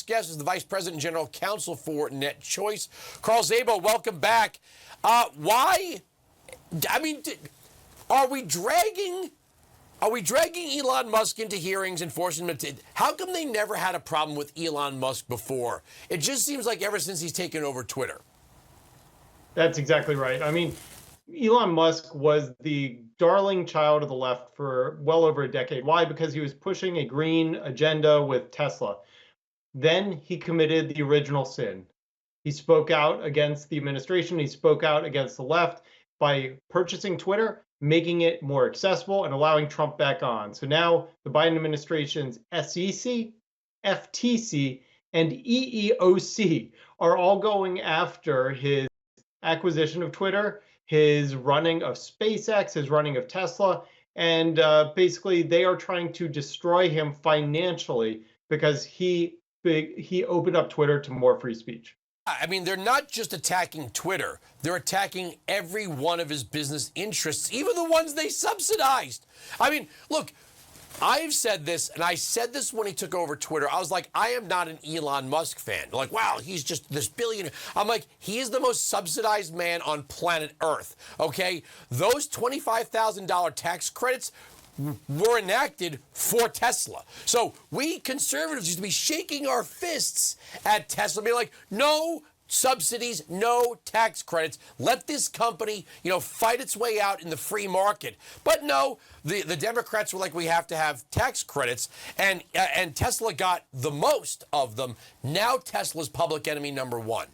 next guest is the Vice President and General Counsel for NetChoice. Carl Szabo, welcome back. Why? I mean, are we dragging Elon Musk into hearings and forcing him to? How come they never had a problem with Elon Musk before? It just seems like ever since he's taken over Twitter. That's exactly right. I mean, Elon Musk was the darling child of the left for well over a decade. Why? Because he was pushing a green agenda with Tesla. Then he committed the original sin. He spoke out against the administration. He spoke out against the left by purchasing Twitter, making it more accessible, and allowing Trump back on. So now the Biden administration's SEC, FTC, and EEOC are all going after his acquisition of Twitter, his running of SpaceX, his running of Tesla, and basically they are trying to destroy him financially because he opened up Twitter to more free speech. I mean, they're not just attacking Twitter. They're attacking every one of his business interests, even the ones they subsidized. I mean, look, I've said this, and I said this when he took over Twitter. I was like, I am not an Elon Musk fan. Like, wow, he's just this billionaire. I'm like, he is the most subsidized man on planet Earth, okay? Those $25,000 tax credits were enacted for Tesla. So we conservatives used to be shaking our fists at Tesla, being like, no subsidies, no tax credits. Let this company, fight its way out in the free market. But no, the Democrats were like, we have to have tax credits, and Tesla got the most of them. Now Tesla's public enemy number one.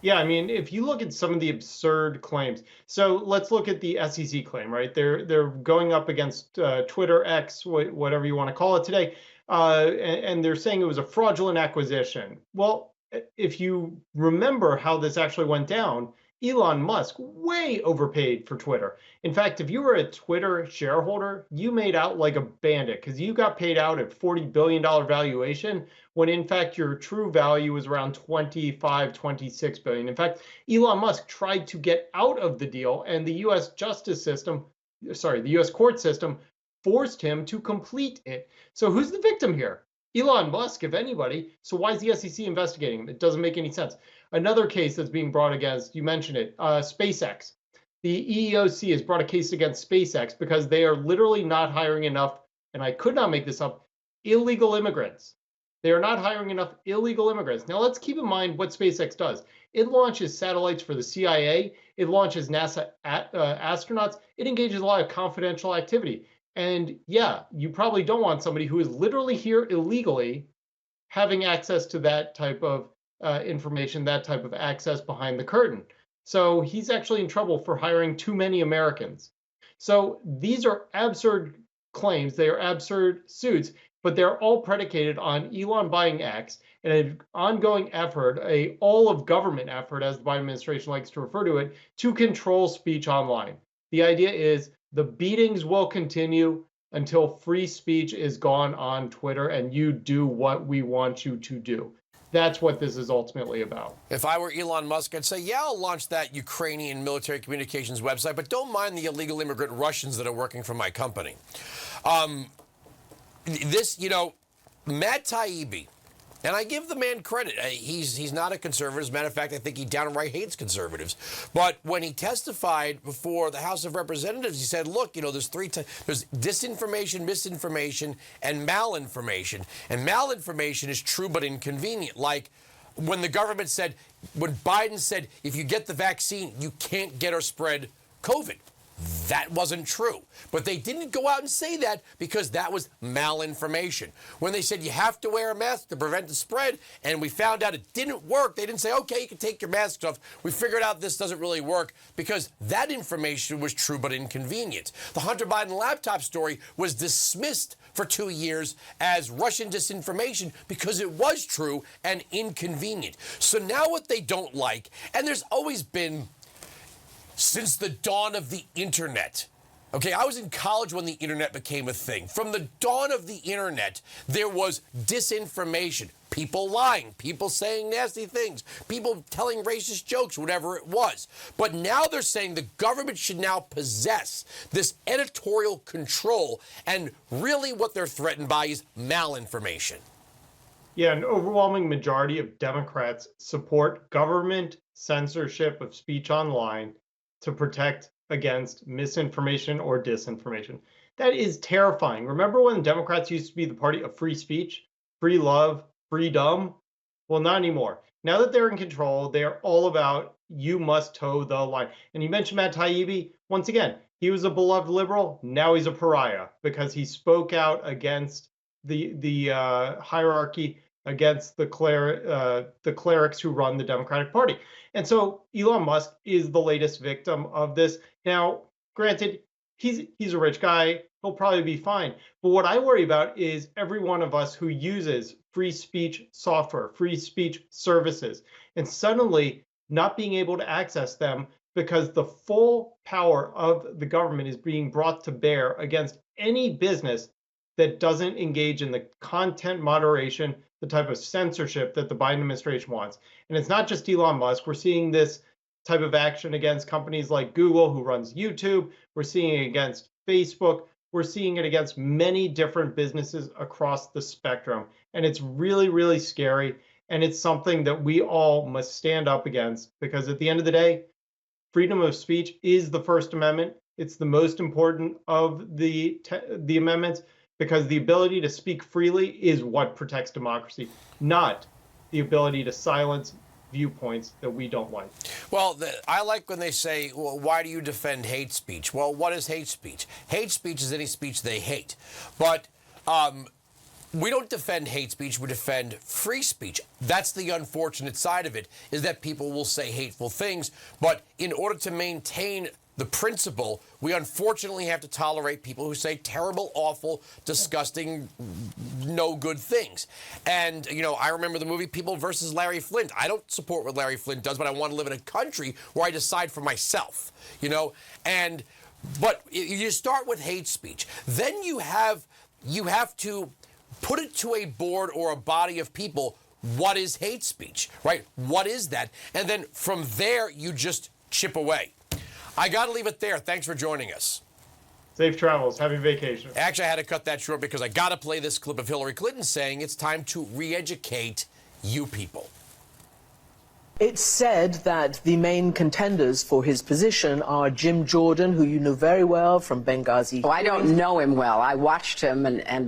Yeah, I mean, if you look at some of the absurd claims, so let's look at the SEC claim, right? They're going up against Twitter X, whatever you want to call it today, and they're saying it was a fraudulent acquisition. Well, if you remember how this actually went down, Elon Musk way overpaid for Twitter. In fact, if you were a Twitter shareholder, you made out like a bandit because you got paid out at $40 billion valuation when in fact your true value was around 26 billion. In fact, Elon Musk tried to get out of the deal and the US the US court system forced him to complete it. So who's the victim here? Elon Musk, if anybody. So why is the SEC investigating him? It doesn't make any sense. Another case that's being brought against, you mentioned it, SpaceX. The EEOC has brought a case against SpaceX because they are literally not hiring enough, and I could not make this up, illegal immigrants. They are not hiring enough illegal immigrants. Now let's keep in mind what SpaceX does. It launches satellites for the CIA. It launches NASA astronauts. It engages a lot of confidential activity. And yeah, you probably don't want somebody who is literally here illegally having access to that type of information, that type of access behind the curtain. So he's actually in trouble for hiring too many Americans. So these are absurd claims. They are absurd suits, but they're all predicated on Elon buying X and an ongoing effort, a all of government effort, as the Biden administration likes to refer to it, to control speech online. The idea is the beatings will continue until free speech is gone on Twitter and you do what we want you to do. That's what this is ultimately about. If I were Elon Musk, I'd say, yeah, I'll launch that Ukrainian military communications website, but don't mind the illegal immigrant Russians that are working for my company. Matt Taibbi, and I give the man credit. He's not a conservative. As a matter of fact, I think he downright hates conservatives. But when he testified before the House of Representatives, he said, look, there's there's disinformation, misinformation, and malinformation. And malinformation is true but inconvenient. Like when Biden said, if you get the vaccine, you can't get or spread COVID. That wasn't true. But they didn't go out and say that because that was malinformation. When they said you have to wear a mask to prevent the spread, and we found out it didn't work, they didn't say, okay, you can take your masks off. We figured out this doesn't really work because that information was true but inconvenient. The Hunter Biden laptop story was dismissed for 2 years as Russian disinformation because it was true and inconvenient. So now what they don't like, and there's always been since the dawn of the internet. Okay, I was in college when the internet became a thing. From the dawn of the internet, there was disinformation. People lying, people saying nasty things, people telling racist jokes, whatever it was. But now they're saying the government should now possess this editorial control, and really what they're threatened by is malinformation. Yeah, an overwhelming majority of Democrats support government censorship of speech online to protect against misinformation or disinformation. That is terrifying. Remember when Democrats used to be the party of free speech, free love, freedom? Well, not anymore. Now that they're in control, they are all about you must toe the line. And you mentioned Matt Taibbi. Once again, he was a beloved liberal. Now he's a pariah because he spoke out against the hierarchy, against the clerics who run the Democratic Party. And so Elon Musk is the latest victim of this. Now, granted, he's a rich guy. He'll probably be fine. But what I worry about is every one of us who uses free speech software, free speech services, and suddenly not being able to access them because the full power of the government is being brought to bear against any business that doesn't engage in the content moderation, the type of censorship that the Biden administration wants. And it's not just Elon Musk. We're seeing this type of action against companies like Google, who runs YouTube. We're seeing it against Facebook. We're seeing it against many different businesses across the spectrum. And it's really, really scary. And it's something that we all must stand up against, because at the end of the day, freedom of speech is the First Amendment. It's the most important of the amendments, because the ability to speak freely is what protects democracy, not the ability to silence viewpoints that we don't like. Well, I like when they say, well, why do you defend hate speech? Well, what is hate speech? Hate speech is any speech they hate. But we don't defend hate speech, we defend free speech. That's the unfortunate side of it, is that people will say hateful things. But in order to maintain the principle, we unfortunately have to tolerate people who say terrible, awful, disgusting, no good things. And, you know, I remember the movie People versus Larry Flint. I don't support what Larry Flint does, but I want to live in a country where I decide for myself, you know? But you start with hate speech. Then you have to put it to a board or a body of people. What is hate speech, right? What is that? And then from there, you just chip away. I got to leave it there. Thanks for joining us. Safe travels. Happy vacation. Actually, I had to cut that short because I got to play this clip of Hillary Clinton saying it's time to re-educate you people. It's said that the main contenders for his position are Jim Jordan, who you know very well from Benghazi. Oh, I don't know him well. I watched him and